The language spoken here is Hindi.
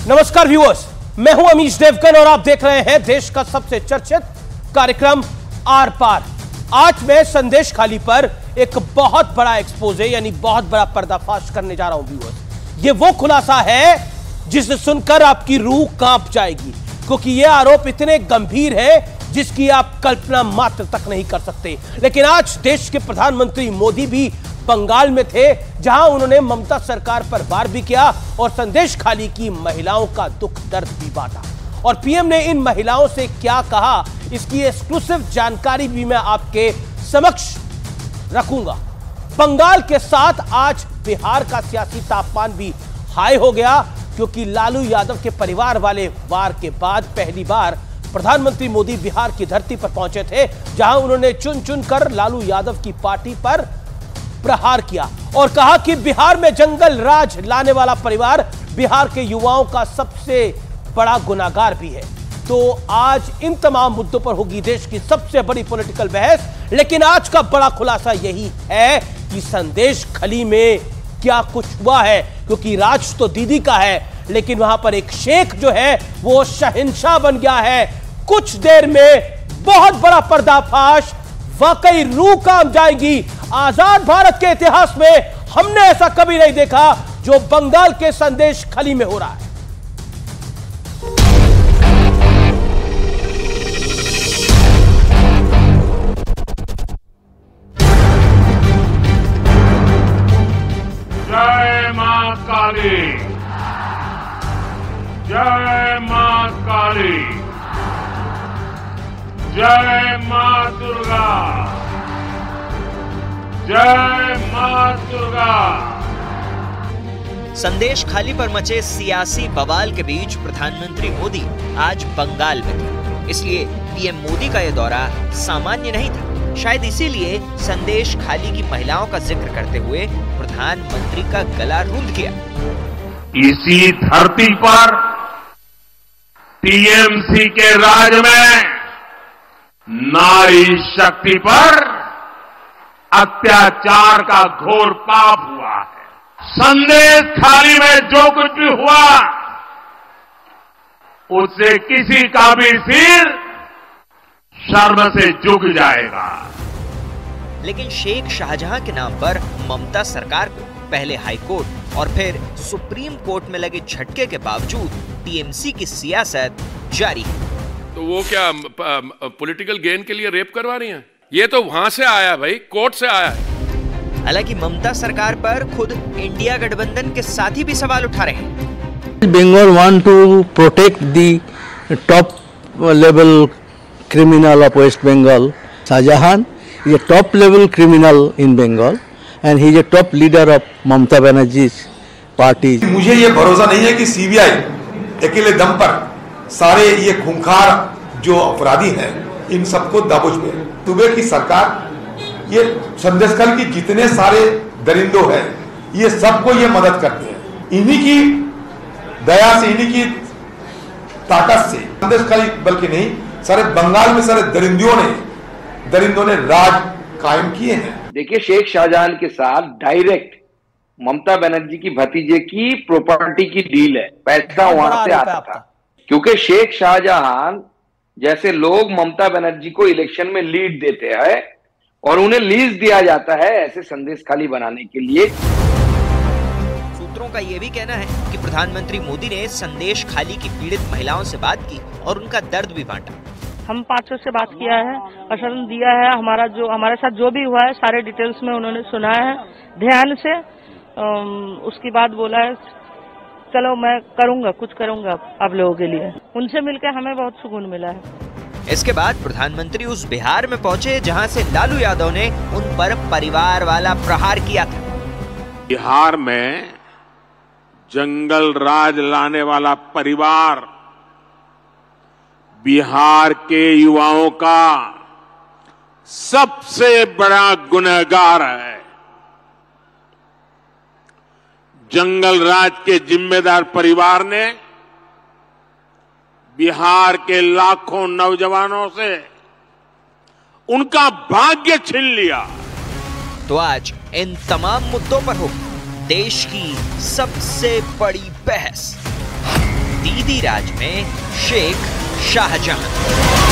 नमस्कार व्यूअर्स, मैं हूं अमीश देवगन और आप देख रहे हैं देश का सबसे चर्चित कार्यक्रम आर पार। आज मैं संदेश खाली पर एक बहुत बड़ा एक्सपोजे यानी बहुत बड़ा पर्दाफाश करने जा रहा हूं व्यूअर्स। ये वो खुलासा है जिसे सुनकर आपकी रूह कांप जाएगी, क्योंकि ये आरोप इतने गंभीर है जिसकी आप कल्पना मात्र तक नहीं कर सकते। लेकिन आज देश के प्रधानमंत्री मोदी भी बंगाल में थे, जहां उन्होंने ममता सरकार पर वार भी किया और संदेश खाली की महिलाओं का दुख दर्द भी बांटा। और पीएम ने इन महिलाओं से क्या कहा, इसकी एक्सक्लूसिव जानकारी भी मैं आपके समक्ष रखूंगा। बंगाल के साथ आज बिहार का सियासी तापमान भी हाई हो गया, क्योंकि लालू यादव के परिवार वाले वार के बाद पहली बार प्रधानमंत्री मोदी बिहार की धरती पर पहुंचे थे, जहां उन्होंने चुन चुन कर लालू यादव की पार्टी पर प्रहार किया और कहा कि बिहार में जंगल राज लाने वाला परिवार बिहार के युवाओं का सबसे बड़ा गुनाहगार भी है। तो आज इन तमाम मुद्दों पर होगी देश की सबसे बड़ी पॉलिटिकल बहस। लेकिन आज का बड़ा खुलासा यही है कि संदेश खाली में क्या कुछ हुआ है, क्योंकि राज तो दीदी का है, लेकिन वहां पर एक शेख जो है वो शहंशाह बन गया है। कुछ देर में बहुत बड़ा पर्दाफाश, वाकई रूह कांप जाएगी। आजाद भारत के इतिहास में हमने ऐसा कभी नहीं देखा जो बंगाल के संदेश खाली में हो रहा है। जय मां काली, जय मां काली, जय मां दुर्गा, जय मां दुर्गा। संदेश खाली पर मचे सियासी बवाल के बीच प्रधानमंत्री मोदी आज बंगाल में थे। इसलिए पीएम मोदी का यह दौरा सामान्य नहीं था। शायद इसीलिए संदेश खाली की महिलाओं का जिक्र करते हुए प्रधानमंत्री का गला रूंध गया। इसी धरती पर टीएमसी के राज में नारी शक्ति पर अत्याचार का घोर पाप हुआ है। संदेश खाली में जो कुछ भी हुआ उससे किसी का भी सिर शर्म से झुक जाएगा। लेकिन शेख शाहजहां के नाम पर ममता सरकार को पहले हाई कोर्ट और फिर सुप्रीम कोर्ट में लगे झटके के बावजूद टीएमसी की सियासत जारी है। तो वो क्या पॉलिटिकल गेन के लिए रेप करवा रही हैं? ये तो वहां से आया भाई, कोर्ट से आया है। हालांकि ममता सरकार पर खुद इंडिया गठबंधन के साथी भी सवाल उठा रहे हैं। Bengal want to protect the top level criminal of West Bengal. Shahjahan is a top level criminal in Bengal and he is a top leader of Mamata Banerjee's party. मुझे ये भरोसा नहीं है कि सीबीआई अकेले दम पर सारे ये खूंखार जो अपराधी हैं इन सबको दाबोच में। सुबह की सरकार ये संदेश खाली की जितने सारे दरिंदों हैं ये सबको ये मदद करते हैं। इन्हीं की दया से, इन्हीं की ताकत से संदेश खाली बल्कि नहीं सारे बंगाल में सारे दरिंदों ने राज कायम किए हैं। देखिए, शेख शाहजहां के साथ डायरेक्ट ममता बनर्जी की भतीजे की प्रॉपर्टी की डील है। पैसा वहां से आता था, क्योंकि शेख शाहजहां जैसे लोग ममता बनर्जी को इलेक्शन में लीड देते हैं और उन्हें लीज दिया जाता है ऐसे संदेश खाली बनाने के लिए। सूत्रों का यह भी कहना है कि प्रधानमंत्री मोदी ने संदेश खाली की पीड़ित महिलाओं से बात की और उनका दर्द भी बांटा। हम 500 से बात किया है, आश्वासन दिया है। हमारे साथ जो भी हुआ है सारे डिटेल्स में उन्होंने सुना है ध्यान से। उसके बाद बोला है चलो मैं करूंगा, कुछ करूंगा आप लोगों के लिए। उनसे मिलकर हमें बहुत सुकून मिला है। इसके बाद प्रधानमंत्री उस बिहार में पहुंचे जहां से लालू यादव ने उन पर परिवार वाला प्रहार किया था। बिहार में जंगल राज लाने वाला परिवार बिहार के युवाओं का सबसे बड़ा गुनहगार है। जंगल राज के जिम्मेदार परिवार ने बिहार के लाखों नौजवानों से उनका भाग्य छीन लिया। तो आज इन तमाम मुद्दों पर होगी देश की सबसे बड़ी बहस। दीदी राज में शेख शाहजहां।